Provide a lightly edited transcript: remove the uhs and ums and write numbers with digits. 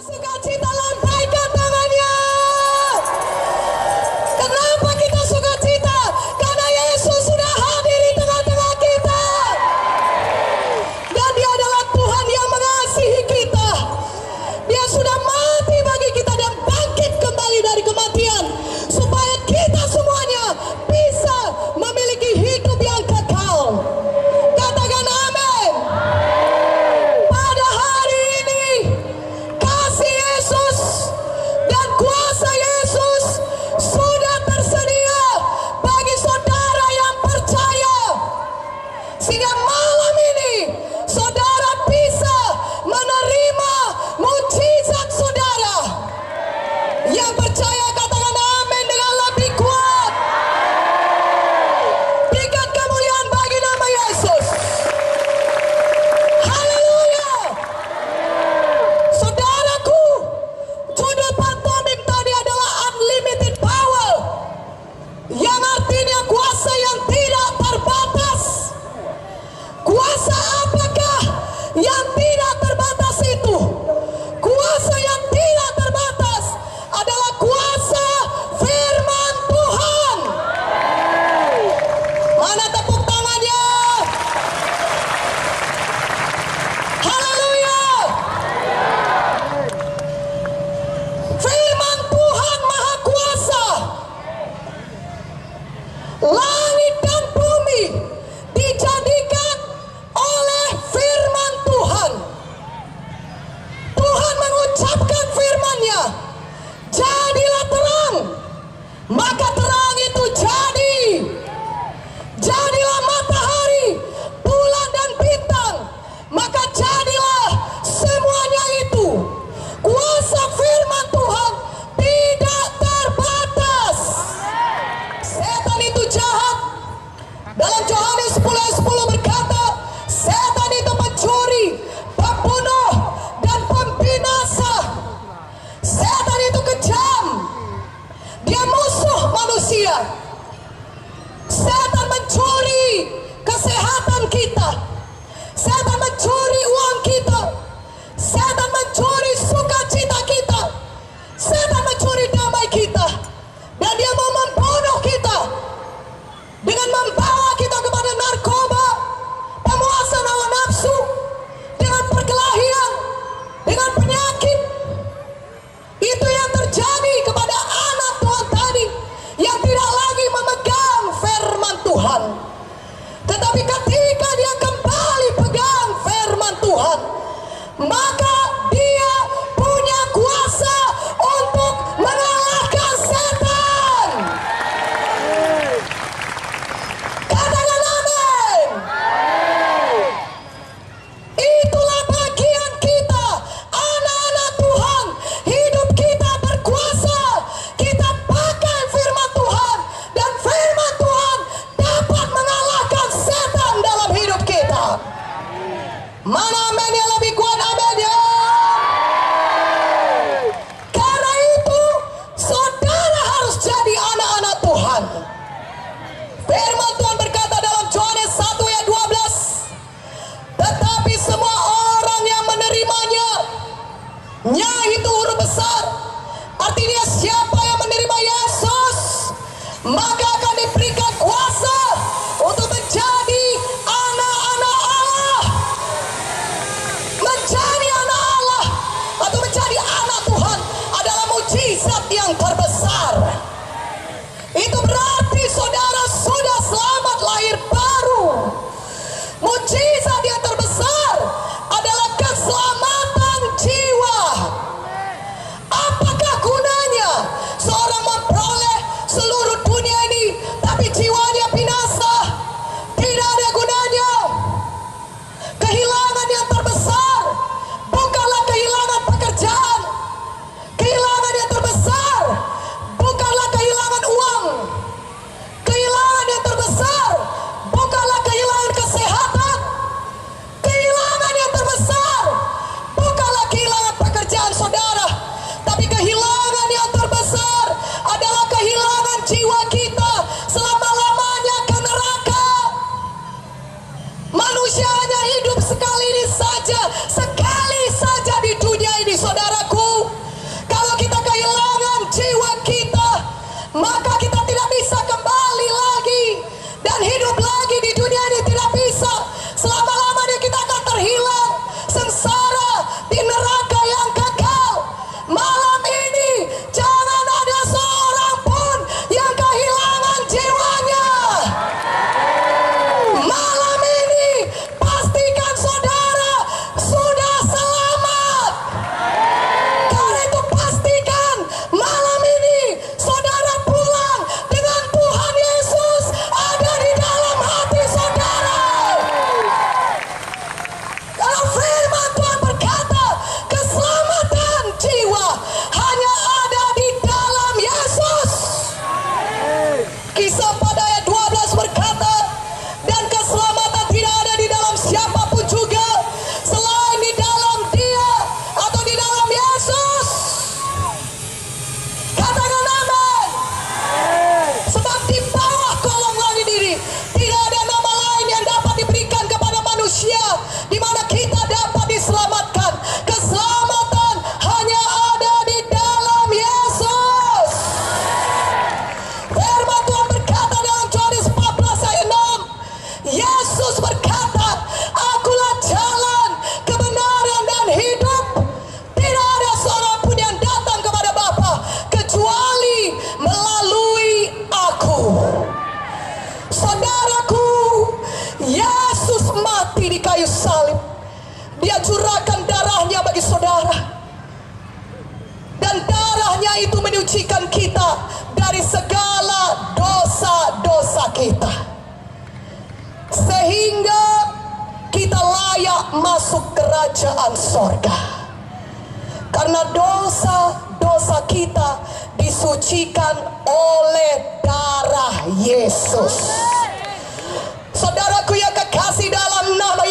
Sukacita, lambaikan tangannya. Kenapa kita sukacita? Karena Yesus sudah hadir di tengah-tengah kita. Dan Dia adalah Tuhan yang mengasihi kita. Dia sudah mati bagi kita dan bangkit kembali dari kematian, supaya kita semuanya bisa memiliki hidup yang kekal. Katakan amin. Pada hari ini, kasih Yesus dan kuasa Yesus sudah tersedia bagi saudara yang percaya, sehingga malam ini saudara bisa menerima mujizat saudara. Yang percaya katakan amin dengan lebih kuat. Berikan kemuliaan bagi nama Yesus. Haleluya. Saudaraku, judul pantomim tadi adalah unlimited power, yang artinya kuasa yang tidak terbatas. Kuasa apakah yang tidak terbatas itu? Kuasa yang tidak terbatas adalah kuasa firman Tuhan. Mana tepuk tangannya? Haleluya. Firman Tuhan Maha Kuasa. Langit dan bumi dijadikan oleh firman Tuhan. Tuhan mengucapkan firman-Nya, jadilah terang, maka terang itu jadi. Jadilah matahari, bulan dan bintang, maka jadilah semuanya itu. Kuasa firman Tuhan tidak terbatas. Setan itu jahat. Dalam Yohanes 10:10 berkata, setan itu pencuri, pembunuh, dan pembinasa. Setan itu kejam. Dia musuh manusia. Setan mencuri kesehatan kita. Setan mencuri uang kita. Setan mencuri sukacita kita. Setan mencuri damai kita. Dan dia mau membunuh kita dengan membawa kita kepada narkoba, pemuasan hawa nafsu, dengan perkelahian, dengan penyakit. Itu yang terjadi kepada anak Tuhan tadi, yang tidak lagi memegang firman Tuhan. Tetapi ketika dia kembali pegang firman Tuhan, maka dia punya kuasa untuk mengalahkan setan. Katakan amin. Itulah bagian kita, anak-anak Tuhan. Hidup kita berkuasa. Kita pakai firman Tuhan, dan firman Tuhan dapat mengalahkan setan dalam hidup kita. Mana amin yang lebih kuat? Amin ya. Karena itu saudara harus jadi anak-anak Tuhan. Firman Tuhan berkata dalam Yohanes 1:12, tetapi semua orang yang menerimanya, nya itu huruf besar, artinya siapa yang menerima Yesus, maka akan diberikan kuasa untuk menjadi anak-anak Allah. Menjadi anak Allah atau menjadi anak Tuhan adalah mujizat yang terbesar. Itu berarti saudara sudah selamat lahir baru. Mujizat yang terbesar adalah keselamatan jiwa. Apakah gunanya seorang memperoleh seluruh dunia ini tapi jiwanya binasa? Tidak ada gunanya. Kehilangan yang terbesar bukanlah kehilangan pekerjaan. Kehilangan yang terbesar bukanlah kehilangan uang. Kehilangan yang terbesar bukanlah kehilangan kesehatan. Kehilangan yang terbesar bukanlah kehilangan pekerjaan saudara, tapi kehilangan yang terbesar adalah kehilangan jiwa kita selama-lamanya ke neraka. Manusia hanya hidup sekali saja di dunia ini, saudaraku. kayu salib. Dia curahkan darahnya bagi saudara. Dan darahnya itu menyucikan kita dari segala dosa-dosa kita, sehingga kita layak masuk kerajaan sorga. Karena dosa-dosa kita disucikan oleh darah Yesus. Saudaraku yang kekasih dalam nama